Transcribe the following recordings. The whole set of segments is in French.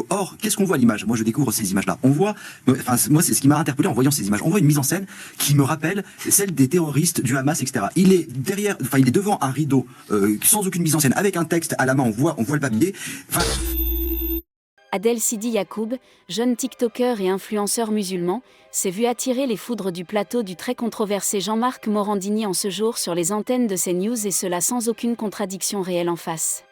Or, qu'est-ce qu'on voit à l'image? Moi, je découvre ces images-là. On voit, enfin, moi, c'est ce qui m'a interpellé en voyant ces images. On voit une mise en scène qui me rappelle celle des terroristes du Hamas, etc. Il est derrière, enfin, il est devant un rideau, sans aucune mise en scène, avec un texte à la main. On voit le papier. Enfin... Adel Sidi Yacoub, jeune TikToker et influenceur musulman, s'est vu attirer les foudres du plateau du très controversé Jean-Marc Morandini en ce jour sur les antennes de CNews, et cela sans aucune contradiction réelle en face.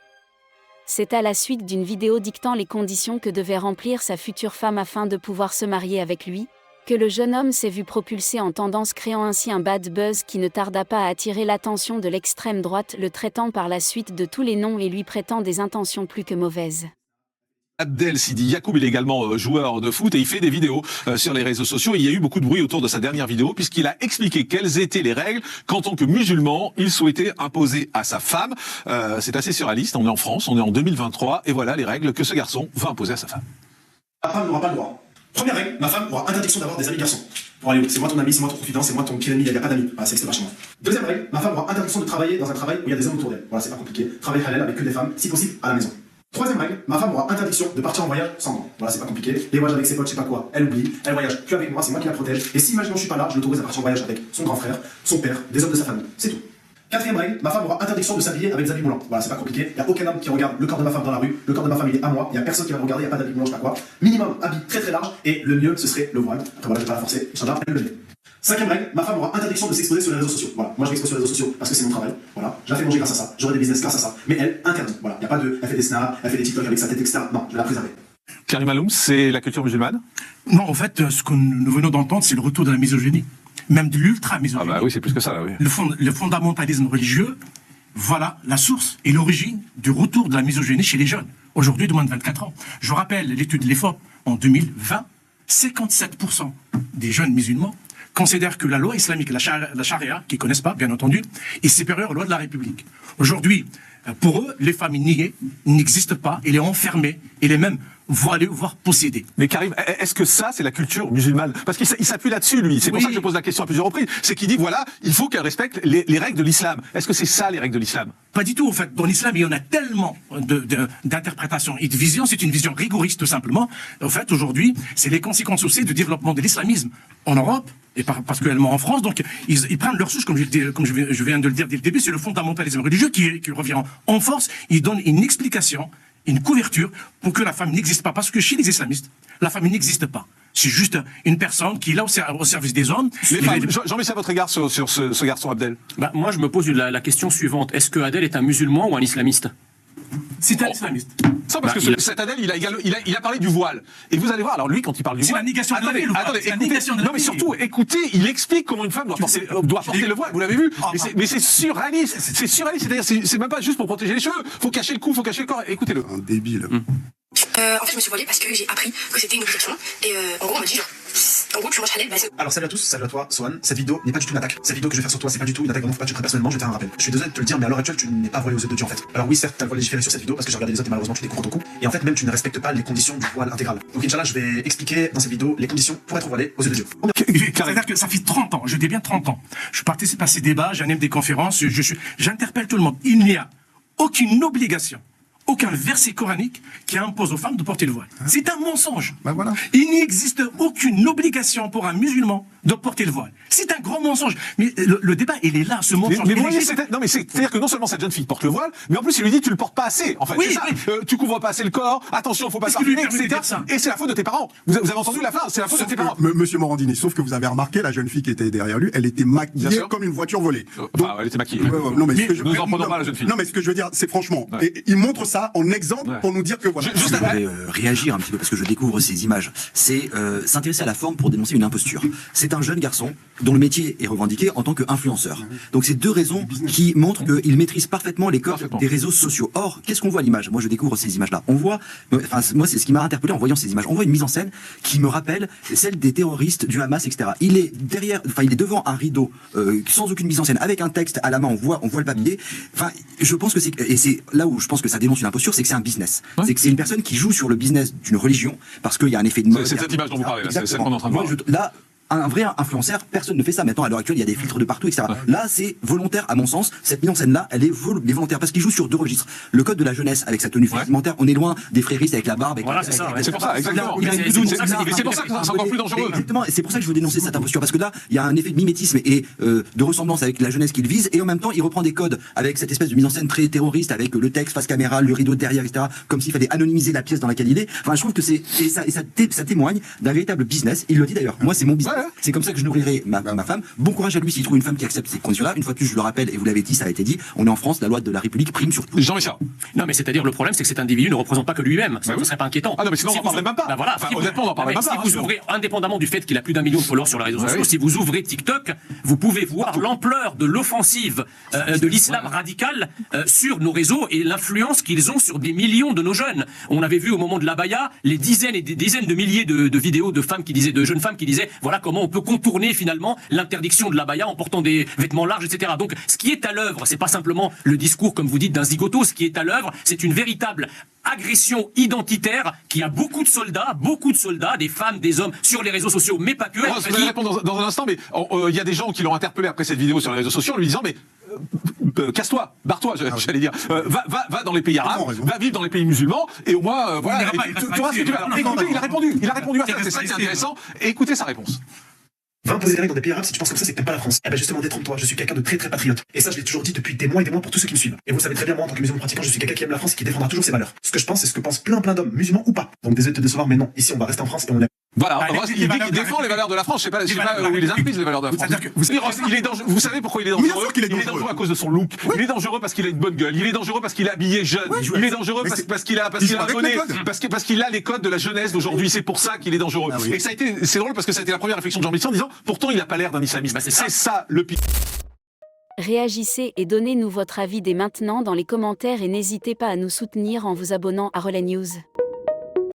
C'est à la suite d'une vidéo dictant les conditions que devait remplir sa future femme afin de pouvoir se marier avec lui, que le jeune homme s'est vu propulsé en tendance, créant ainsi un bad buzz qui ne tarda pas à attirer l'attention de l'extrême droite, le traitant par la suite de tous les noms et lui prêtant des intentions plus que mauvaises. Adel Sidi Yacoub, il est également joueur de foot et il fait des vidéos sur les réseaux sociaux. Et il y a eu beaucoup de bruit autour de sa dernière vidéo puisqu'il a expliqué quelles étaient les règles qu'en tant que musulman, il souhaitait imposer à sa femme. C'est assez surréaliste, on est en France, on est en 2023 et voilà les règles que ce garçon va imposer à sa femme. Ma femme n'aura pas le droit. Première règle, ma femme aura interdiction d'avoir des amis garçons. Pour aller où? C'est moi ton ami, c'est moi ton confident, c'est moi ton pire ennemi, il n'y a pas d'amis. Ah, c'est vachement. Deuxième règle, ma femme aura interdiction de travailler dans un travail où il y a des hommes autour d'elle. Voilà, c'est pas compliqué. Travail halal avec que des femmes, si possible, à la maison. Troisième règle, ma femme aura interdiction de partir en voyage sans moi. Voilà, c'est pas compliqué. Les voyages avec ses potes, je sais pas quoi, elle oublie, elle voyage plus avec moi, c'est moi qui la protège. Et si imaginons je suis pas là, je l'autorise à partir en voyage avec son grand frère, son père, des hommes de sa famille. C'est tout. Quatrième règle, ma femme aura interdiction de s'habiller avec des habits moulants. Voilà, c'est pas compliqué. Il n'y a aucun homme qui regarde le corps de ma femme dans la rue. Le corps de ma femme, il est à moi. Il n'y a personne qui va me regarder. Il n'y a pas d'habits moulants, je sais pas quoi. Minimum, habit très très large. Et le mieux, ce serait le voile. Après, voilà, je vais pas la forcer. Inch'Allah, elle le met. Cinquième règle, ma femme aura interdiction de s'exposer sur les réseaux sociaux. Voilà, moi je m'expose sur les réseaux sociaux parce que c'est mon travail. Voilà, je la fais manger grâce à ça. J'aurai des business grâce à ça. Mais elle, interdit. Voilà, il n'y a pas de. Elle fait des snaps, elle fait des TikTok avec sa tête, etc. Non, je vais la préserver. Karim Aloum, c'est la culture musulmane? Non, en fait, ce que nous venons d'entendre, c'est le retour de la misogynie. Même de l'ultra-misogynie. Ah bah oui, c'est plus que ça, là, oui. Le fondamentalisme religieux, voilà la source et l'origine du retour de la misogynie chez les jeunes, aujourd'hui de moins de 24 ans. Je rappelle l'étude de l'EFOP en 2020, 57% des jeunes musulmans considèrent que la loi islamique, la charia, qu'ils connaissent pas, bien entendu, est supérieure aux lois de la République. Aujourd'hui, pour eux, les femmes niées n'existent pas, il est enfermé, il est même voilé, voire possédé. Mais Karim, est-ce que ça, c'est la culture musulmane? Parce qu'il s'appuie là-dessus, lui. C'est pour ça que je pose la question à plusieurs reprises. C'est qu'il dit, voilà, il faut qu'elle respecte les règles de l'islam. Est-ce que c'est ça, les règles de l'islam? Pas du tout, en fait. Dans l'islam, il y en a tellement d'interprétations et de visions. C'est une vision rigoriste, tout simplement. En fait, aujourd'hui, c'est les conséquences aussi du développement de l'islamisme en Europe, et particulièrement en France. Donc, ils prennent leur souche, comme je viens de le dire dès le début, c'est le fondamentalisme religieux qui revient en force. Ils donnent une explication, une couverture pour que la femme n'existe pas. Parce que chez les islamistes, la femme n'existe pas. C'est juste une personne qui est là au service des hommes. Jean-Michel, votre égard sur ce garçon Adel? Moi, je me pose la question suivante. Est-ce que Adel est un musulman ou un islamiste? C'est un islamiste. Ça, parce que cet Adel, il a parlé du voile. Et vous allez voir, alors lui, quand il parle du voile... C'est la négation de la vie. Non, mais surtout, écoutez, il explique comment une femme doit porter le voile. Vous l'avez vu? Mais c'est surréaliste. C'est surréaliste. C'est-à-dire, c'est même pas juste pour protéger les cheveux. Faut cacher le cou, faut cacher le corps. Écoutez-le. Un débile. En fait, je me suis voilée parce que j'ai appris que c'était une obligation. Et en gros, on m'a dit genre, en gros, tu manges halal, bah c'est... Alors salut à tous, salut à toi, Swan. Cette vidéo n'est pas du tout une attaque. Cette vidéo que je vais faire sur toi, c'est pas du tout une attaque. Vraiment, faut pas que tu te prennes personnellement, je vais te faire un rappel. Je suis désolé de te le dire, mais à l'heure actuelle, tu n'es pas voilé aux yeux de Dieu en fait. Alors oui, certes, t'as le voile légiféré sur cette vidéo parce que j'ai regardé les autres et malheureusement tu découvres ton coup. Et en fait, même tu ne respectes pas les conditions du voile intégral. Donc Inch'Allah, je vais expliquer dans cette vidéo les conditions pour être voilé aux yeux de Dieu. C'est-à-dire que ça fait 30 ans, je dis bien 30 ans. Je participe à ces débats, j'anime des conférences, j'interpelle tout le monde. Il n'y a aucune obligation, aucun verset coranique qui impose aux femmes de porter le voile. C'est un mensonge. Ben voilà. Il n'existe aucune obligation pour un musulman de porter le voile. C'est un grand mensonge. Mais le débat, il est là, ce mensonge. Mais vous voyez, c'est-à-dire que non seulement cette jeune fille porte le voile, mais en plus il lui dit tu le portes pas assez. En fait, oui, c'est ça. Tu couvres pas assez le corps. Attention, faut pas s'arriver, etc. Et c'est la faute de tes parents. Vous avez entendu la fin? C'est la faute de tes parents. Monsieur Morandini, sauf que vous avez remarqué, la jeune fille qui était derrière lui, elle était maquillée comme une voiture volée. Enfin, elle était maquillée. Non, mais nous en prenons pas la jeune fille. Non, mais ce que je veux dire, c'est franchement, et il montre ça en exemple pour nous dire que voilà. Je voudrais réagir un petit peu parce que je découvre ces images. C'est s'intéresser à la forme pour dénoncer une imposture. C'est un jeune garçon dont le métier est revendiqué en tant qu'influenceur. Donc c'est deux raisons qui montrent qu'il maîtrise parfaitement les codes des réseaux sociaux. Or, qu'est-ce qu'on voit à l'image? Moi, je découvre ces images-là. On voit, enfin, moi, c'est ce qui m'a interpellé en voyant ces images. On voit une mise en scène qui me rappelle celle des terroristes du Hamas, etc. Il est derrière, enfin, il est devant un rideau, sans aucune mise en scène, avec un texte à la main. On voit le papier. Enfin, je pense que c'est là où je pense que ça dénonce une imposture, c'est que c'est un business. C'est que c'est une personne qui joue sur le business d'une religion parce qu'il y a un effet de mode. C'est cette image dont vous parlez, là. C'est celle qu'on est en train de voir. Là, un vrai influenceur, personne ne fait ça. Maintenant, à l'heure actuelle, il y a des filtres de partout, etc. Là, c'est volontaire, à mon sens. Cette mise en scène-là, elle est volontaire parce qu'il joue sur deux registres. Le code de la jeunesse avec sa tenue vestimentaire, on est loin des fréristes avec la barbe. Avec voilà, c'est ça. C'est pour ça, exactement. C'est pour ça que c'est encore plus dangereux. Exactement, et c'est pour ça que je veux dénoncer cette imposture, parce que là, il y a un effet de mimétisme et de ressemblance avec la jeunesse qu'il vise, et en même temps, il reprend des codes avec cette espèce de mise en scène très terroriste, avec le texte face caméra, le rideau derrière, etc., comme s'il fallait anonymiser la pièce dans laquelle il est. Enfin, je trouve que ça témoigne d'un véritable business. Il le dit d'ailleurs. Moi, c'est mon business. C'est comme ça que je nourrirai ma femme. Bon courage à lui s'il trouve une femme qui accepte ces conditions-là. Une fois de plus, je le rappelle, et vous l'avez dit, ça a été dit, on est en France, la loi de la République prime sur tout. Jean-Michel. Non, mais c'est-à-dire, le problème, c'est que cet individu ne représente pas que lui-même. Ça ne serait pas inquiétant. Ah non, mais sinon, on n'en parlerait même pas. Bah voilà, Honnêtement, on n'en parlerait même pas. Si vous ouvrez, indépendamment du fait qu'il a plus d'1 million de followers sur les réseaux sociaux, si vous ouvrez TikTok, vous pouvez voir l'ampleur de l'offensive de l'islam radical sur nos réseaux et l'influence qu'ils ont sur des millions de nos jeunes. On avait vu au moment de l'abaya les dizaines et des dizaines de milliers de vidéos de femmes qui disaient, de jeunes femmes qui disaient, voilà comment on peut contourner finalement l'interdiction de l'abaya en portant des vêtements larges, etc. Donc, ce qui est à l'œuvre, c'est pas simplement le discours, comme vous dites, d'un zigoto. Ce qui est à l'œuvre, c'est une véritable agression identitaire qui a beaucoup de soldats, des femmes, des hommes sur les réseaux sociaux, mais pas que. Vous allez répondre dans un instant, mais il y a des gens qui l'ont interpellé après cette vidéo sur les réseaux sociaux en lui disant, mais casse-toi, barre-toi, j'allais dire. Va dans les pays arabes, va vivre dans les pays musulmans, et au moins, voilà. Tu vois ce que tu vas. Écoutez, il a répondu à ça, c'est ça qui est intéressant. Et écoutez sa réponse. Va imposer des règles dans des pays arabes, si tu penses comme ça, c'est que t'aimes pas la France. Eh ben justement, détrompe-toi, je suis quelqu'un de très très patriote. Et ça, je l'ai toujours dit depuis des mois et des mois pour tous ceux qui me suivent. Et vous savez très bien, moi, en tant que musulman pratiquant, je suis quelqu'un qui aime la France et qui défendra toujours ses valeurs. Ce que je pense, c'est ce que pensent plein d'hommes, musulmans ou pas. Donc désolé de te décevoir, mais non. Ici, on va rester en France et on l'aime. Voilà, il dit qu'il défend les valeurs de la France. Je sais pas où il les imprise, les valeurs de la France. Il est dangereux. Vous savez pourquoi il est dangereux? Il est dangereux à cause de son look. Il est dangereux parce qu'il a une bonne gueule. Il est dangereux parce qu'il est habillé jeune. Il est dangereux parce qu'il a abonné, parce qu'il a les codes de la jeunesse d'aujourd'hui. C'est pour ça qu'il est dangereux. Et ça a été, c'est drôle parce que ça a été la première réflexion de Jean-Michel en disant, pourtant il n'a pas l'air d'un islamiste. C'est ça le pire. Réagissez et donnez-nous votre avis dès maintenant dans les commentaires et n'hésitez pas à nous soutenir en vous abonnant à Relais News.